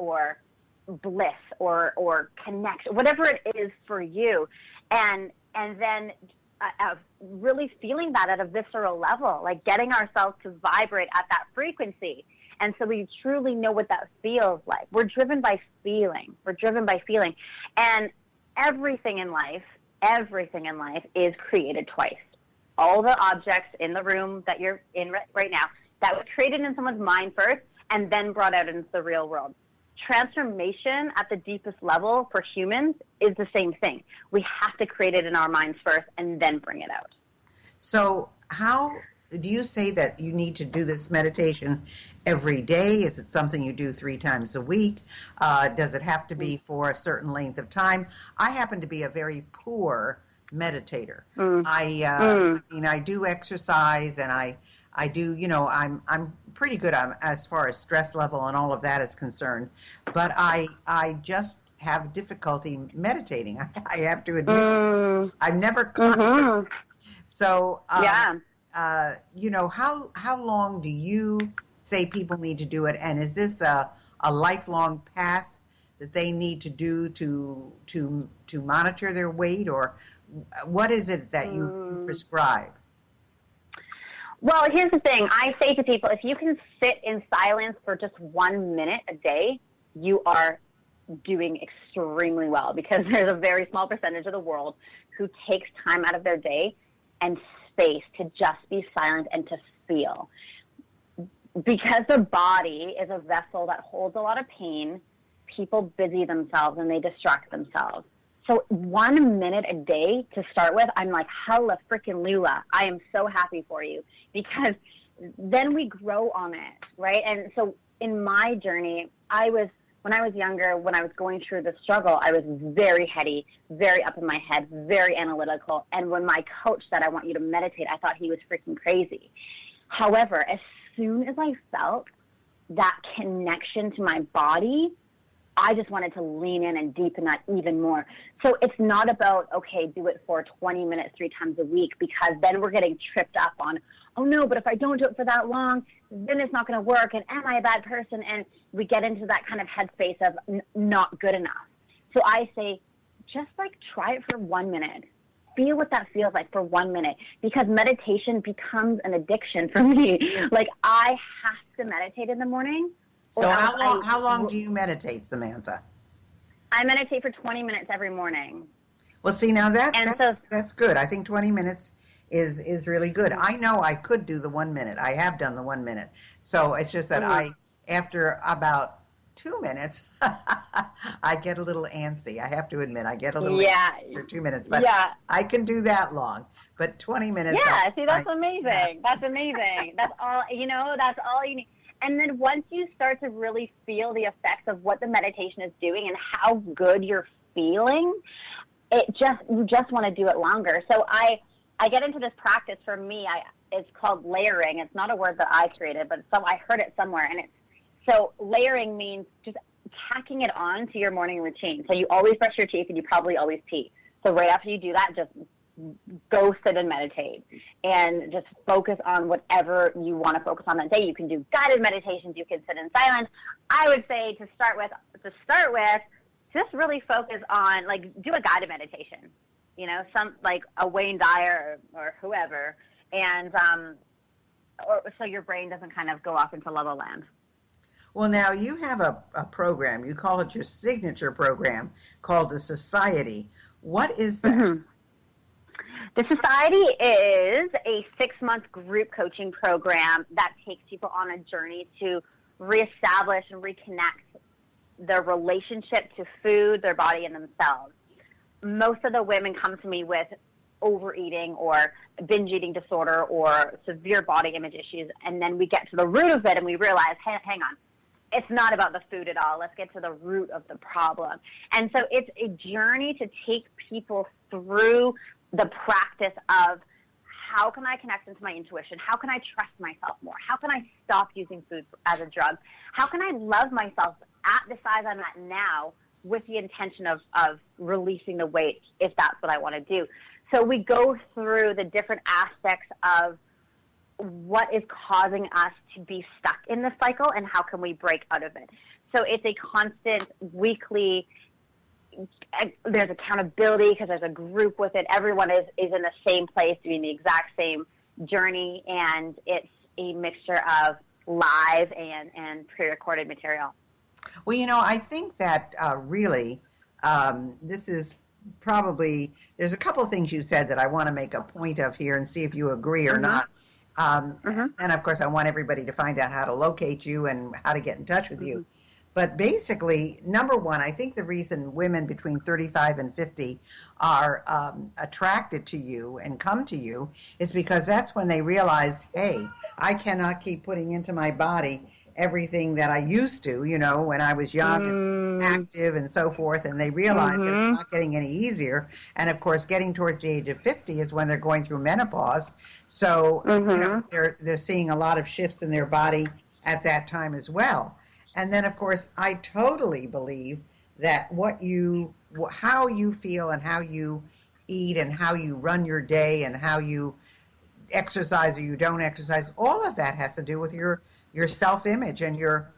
or bliss or connection, whatever it is for you. And then really feeling that at a visceral level, like getting ourselves to vibrate at that frequency. And so we truly know what that feels like. We're driven by feeling. And everything in life is created twice. All the objects in the room that you're in right now, that was created in someone's mind first and then brought out into the real world. Transformation at the deepest level for humans is the same thing. We have to create it in our minds first and then bring it out. So how do you say that you need to do this meditation every day? Is it something you do 3 times a week? Does it have to be for a certain length of time? I happen to be a very poor meditator. I do exercise, and I do, I'm pretty good as far as stress level and all of that is concerned, but I just have difficulty meditating. I have to admit, I've never conquered. So, how long do you say people need to do it? And is this a lifelong path that they need to do to monitor their weight, or what is it that you prescribe? Well, here's the thing. I say to people, if you can sit in silence for just 1 minute a day, you are doing extremely well, because there's a very small percentage of the world who takes time out of their day and space to just be silent and to feel. Because the body is a vessel that holds a lot of pain, people busy themselves and they distract themselves. So 1 minute a day to start with, I'm like, hella freaking Lula. I am so happy for you, because then we grow on it, right? And so in my journey, when I was younger, when I was going through the struggle, I was very heady, very up in my head, very analytical. And when my coach said, I want you to meditate, I thought he was freaking crazy. However, as soon as I felt that connection to my body, I just wanted to lean in and deepen that even more. So it's not about, okay, do it for 20 minutes 3 times a week, because then we're getting tripped up on, oh no, but if I don't do it for that long, then it's not going to work, and am I a bad person? And we get into that kind of headspace of not good enough. So I say, just like try it for 1 minute. Feel what that feels like for 1 minute, because meditation becomes an addiction for me. Like, I have to meditate in the morning. So how long do you meditate, Samantha? I meditate for 20 minutes every morning. Well, see, now that's good. I think 20 minutes is really good. I know I could do the 1 minute. I have done the 1 minute. So it's just that after about 2 minutes, I get a little antsy. I have to admit, I get a little antsy for 2 minutes. But I can do that long. But 20 minutes. Yeah, that's amazing. Yeah. That's amazing. That's all you need. And then once you start to really feel the effects of what the meditation is doing and how good you're feeling, you just want to do it longer. So I get into this practice. For me, it's called layering. It's not a word that I created, but I heard it somewhere. And so layering means just tacking it on to your morning routine. So you always brush your teeth and you probably always pee. So right after you do that, just go sit and meditate and just focus on whatever you want to focus on that day. You can do guided meditations. You can sit in silence. I would say to start with, just really focus on, like, do a guided meditation, some like a Wayne Dyer or whoever. And, so your brain doesn't kind of go off into La La Land. Well, now you have a program. You call it your signature program called the Society. What is that? Mm-hmm. The Society is a 6-month group coaching program that takes people on a journey to reestablish and reconnect their relationship to food, their body, and themselves. Most of the women come to me with overeating or binge eating disorder or severe body image issues, and then we get to the root of it and we realize, hey, hang on, it's not about the food at all. Let's get to the root of the problem. And so it's a journey to take people through the practice of, how can I connect into my intuition? How can I trust myself more? How can I stop using food as a drug? How can I love myself at the size I'm at now with the intention of releasing the weight, if that's what I want to do? So we go through the different aspects of what is causing us to be stuck in the cycle and how can we break out of it. So it's a constant weekly, there's accountability because there's a group with it. Everyone is in the same place doing the exact same journey, and it's a mixture of live and pre-recorded material. Well, I think that really this is probably, there's a couple of things you said that I want to make a point of here and see if you agree or not. And of course, I want everybody to find out how to locate you and how to get in touch with you. But basically, number one, I think the reason women between 35 and 50 are attracted to you and come to you is because that's when they realize, hey, I cannot keep putting into my body everything that I used to, when I was young and active and so forth, and they realize that it's not getting any easier. And of course, getting towards the age of 50 is when they're going through menopause. So, they're seeing a lot of shifts in their body at that time as well. And then, of course, I totally believe that how you feel and how you eat and how you run your day and how you exercise or you don't exercise, all of that has to do with your self-image and your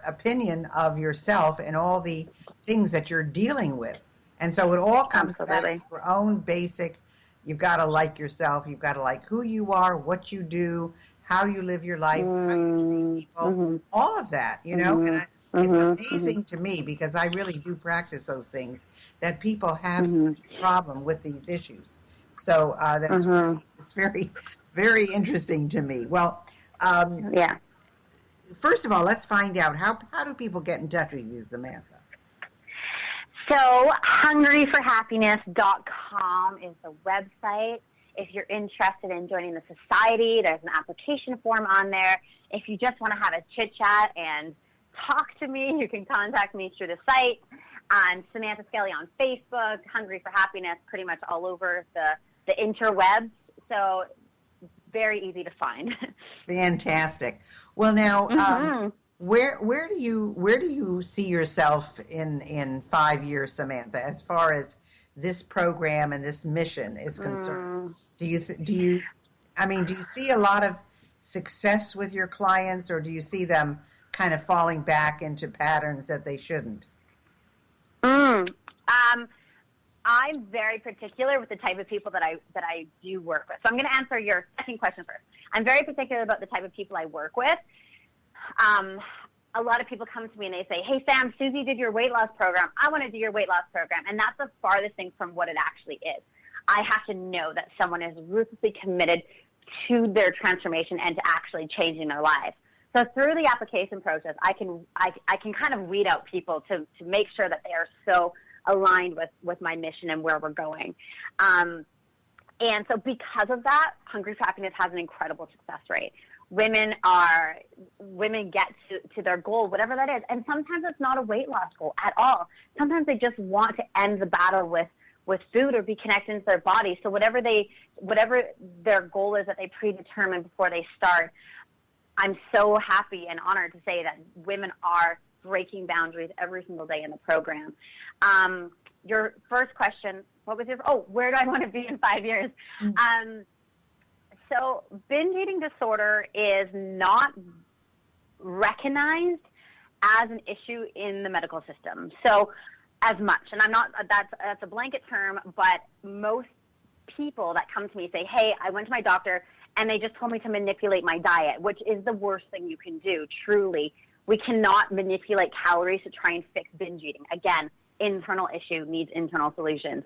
opinion of yourself and all the things that you're dealing with. And so it all comes back to your own basic, you've got to like yourself, you've got to like who you are, what you do, how you live your life, how you treat people, all of that, and it's amazing to me because I really do practice those things, that people have such a problem with these issues. So that's it's very, very interesting to me. Well, first of all, let's find out how do people get in touch with you, Samantha? So hungryforhappiness.com is the website. If you're interested in joining the society, there's an application form on there. If you just want to have a chit-chat and talk to me, you can contact me through the site. I'm Samantha Skelley on Facebook, Hungry for Happiness, pretty much all over the interwebs. So very easy to find. Fantastic. Well, now, where do you see yourself in 5 years, Samantha, as far as this program and this mission is concerned? Do you see a lot of success with your clients, or do you see them kind of falling back into patterns that they shouldn't? I'm very particular with the type of people that I do work with. So I'm going to answer your second question first. I'm very particular about the type of people I work with. A lot of people come to me and they say, hey, Sam, Susie did your weight loss program. I want to do your weight loss program. And that's the farthest thing from what it actually is. I have to know that someone is ruthlessly committed to their transformation and to actually changing their lives. So through the application process, I can kind of weed out people to make sure that they are so aligned with my mission and where we're going. And so because of that, Hungry for Happiness has an incredible success rate. Women get to their goal, whatever that is. And sometimes it's not a weight loss goal at all. Sometimes they just want to end the battle with food or be connected to their body. So whatever their goal is that they predetermine before they start, I'm so happy and honored to say that women are breaking boundaries every single day in the program. Your first question, what was where do I want to be in 5 years? So binge eating disorder is not recognized as an issue in the medical system. So as much, and that's a blanket term, but most people that come to me say, hey, I went to my doctor and they just told me to manipulate my diet, which is the worst thing you can do, truly. We cannot manipulate calories to try and fix binge eating. Again, internal issue needs internal solutions.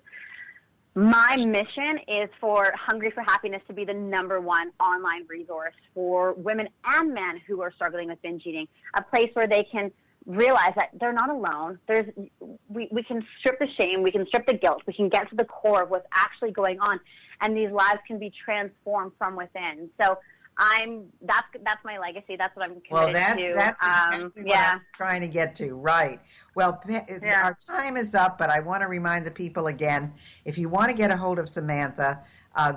My mission is for Hungry for Happiness to be the #1 online resource for women and men who are struggling with binge eating, a place where they can realize that they're not alone. We can strip the shame, we can strip the guilt, we can get to the core of what's actually going on, and these lives can be transformed from within. So that's my legacy. That's what I'm committed to. That's exactly what I was trying to get to. Right. Well, our time is up, but I want to remind the people again, if you want to get a hold of Samantha,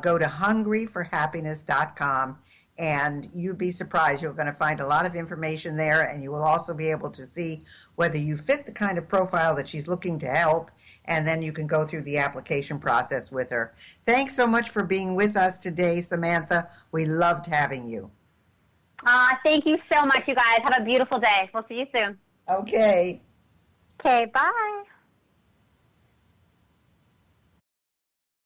go to hungryforhappiness.com, and you'd be surprised. You're going to find a lot of information there, and you will also be able to see whether you fit the kind of profile that she's looking to help, and then you can go through the application process with her. Thanks so much for being with us today, Samantha. We loved having you. Thank you so much, you guys. Have a beautiful day. We'll see you soon. Okay. Okay, bye.